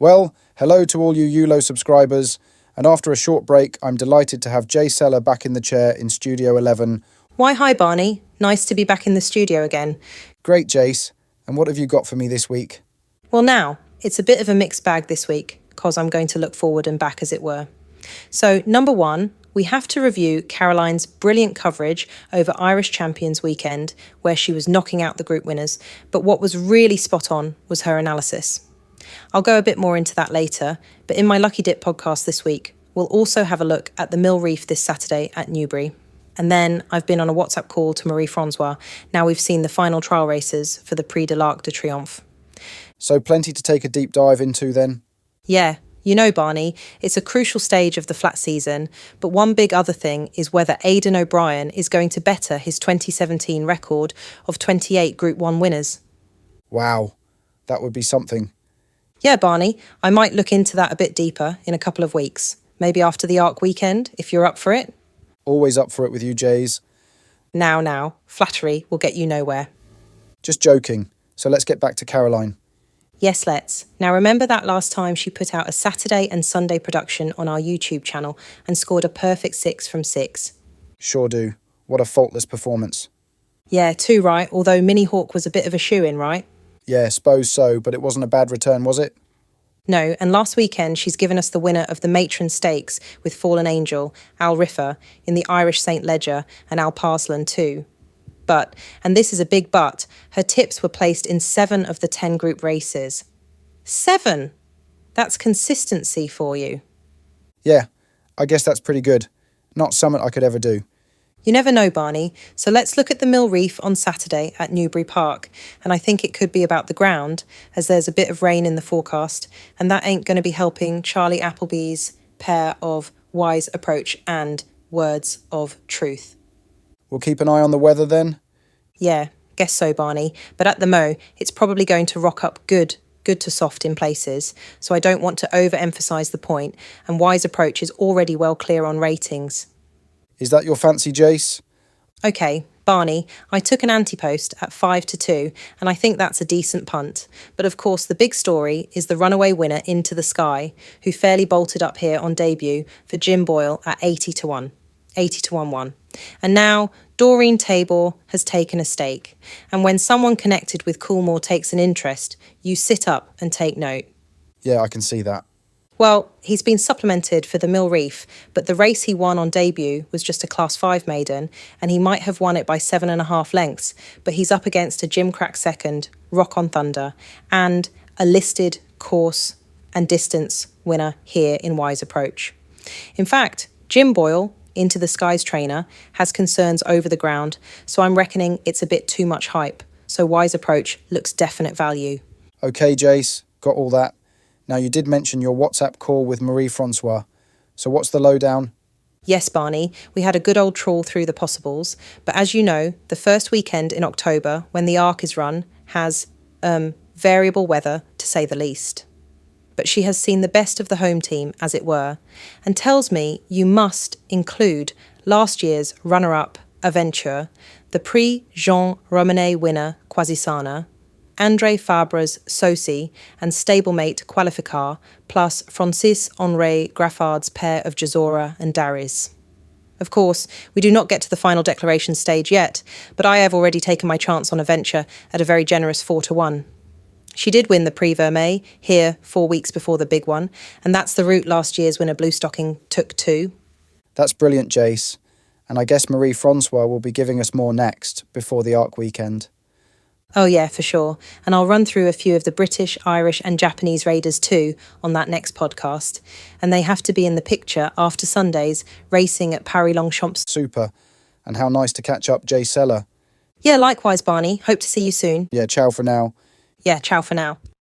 Well, hello to all you Yuulo subscribers, and after a short break, I'm delighted to have Jaysella back in the chair in Studio 11. Why, hi Barney. Nice to be back in the studio again. Great, Jace. And what have you got for me this week? Well now, it's a bit of a mixed bag this week, because I'm going to look forward and back as it were. So, number one, we have to review Caroline's brilliant coverage over Irish Champions weekend, where she was knocking out the group winners, but what was really spot on was her analysis. I'll go a bit more into that later, but in my Lucky Dip podcast this week, we'll also have a look at the Mill Reef this Saturday at Newbury. And then I've been on a WhatsApp call to Marie-Francoise. Now we've seen the final trial races for the Prix de Triomphe. So plenty to take a deep dive into then? Yeah, you know, Barney, it's a crucial stage of the flat season, but one big other thing is whether Aidan O'Brien is going to better his 2017 record of 28 Group 1 winners. Wow, that would be something. Yeah, Barney, I might look into that a bit deeper in a couple of weeks. Maybe after the ARC weekend, if you're up for it. Always up for it with you, Jays. Now, flattery will get you nowhere. Just joking. So let's get back to Caroline. Yes, let's. Now remember that last time she put out a Saturday and Sunday production on our YouTube channel and scored a perfect 6 from 6. Sure do. What a faultless performance. Yeah, too right, although Mini Hawk was a bit of a shoo-in, right? Yeah, suppose so, but it wasn't a bad return, was it? No, and last weekend she's given us the winner of the Matron Stakes with Fallen Angel, Al Riffa, in the Irish St Leger and Al Parslan too. But, and this is a big but, her tips were placed in 7 of the 10 group races. 7! That's consistency for you. Yeah, I guess that's pretty good. Not something I could ever do. You never know, Barney, so let's look at the Mill Reef on Saturday at Newbury Park, and I think it could be about the ground, as there's a bit of rain in the forecast, and that ain't going to be helping Charlie Appleby's pair of Wise Approach and Words of Truth. We'll keep an eye on the weather then? Yeah, guess so, Barney, but at the Mo, it's probably going to rock up good to soft in places, so I don't want to overemphasise the point, and Wise Approach is already well clear on ratings. Is that your fancy, Jace? OK, Barney, I took an anti-post at 5-2, and I think that's a decent punt. But of course, the big story is the runaway winner Into the Sky, who fairly bolted up here on debut for Jim Boyle at 80-1. 80-1-1. And now, Doreen Tabor has taken a stake. And when someone connected with Coolmore takes an interest, you sit up and take note. Yeah, I can see that. Well, he's been supplemented for the Mill Reef, but the race he won on debut was just a Class 5 maiden, and he might have won it by 7.5 lengths, but he's up against a Jim Crack second, Rock on Thunder, and a listed course and distance winner here in Wise Approach. In fact, Jim Boyle, Into the Skies trainer, has concerns over the ground, so I'm reckoning it's a bit too much hype, so Wise Approach looks definite value. OK, Jace, got all that. Now, you did mention your WhatsApp call with Marie-Francoise. So what's the lowdown? Yes, Barney, we had a good old trawl through the possibles, but as you know, the first weekend in October, when the ARC is run, has variable weather, to say the least. But she has seen the best of the home team, as it were, and tells me you must include last year's runner-up Aventure, the Prix Jean Romanet winner Quasisana, André Fabre's Sosi and stablemate Qualificar, plus Francis-Henri Graffard's pair of Jaysella and Darius. Of course, we do not get to the final declaration stage yet, but I have already taken my chance on a venture at a very generous 4-1. She did win the Prix Vermeil here 4 weeks before the big one, and that's the route last year's winner Bluestocking took too. That's brilliant, Jace. And I guess Marie-Francoise will be giving us more next, before the ARC weekend. Oh yeah, for sure. And I'll run through a few of the British, Irish and Japanese raiders too on that next podcast. And they have to be in the picture after Sundays, racing at Paris-Longchamp. Super. And how nice to catch up, Jaysella. Yeah, likewise, Barney. Hope to see you soon. Yeah, ciao for now. Yeah, ciao for now.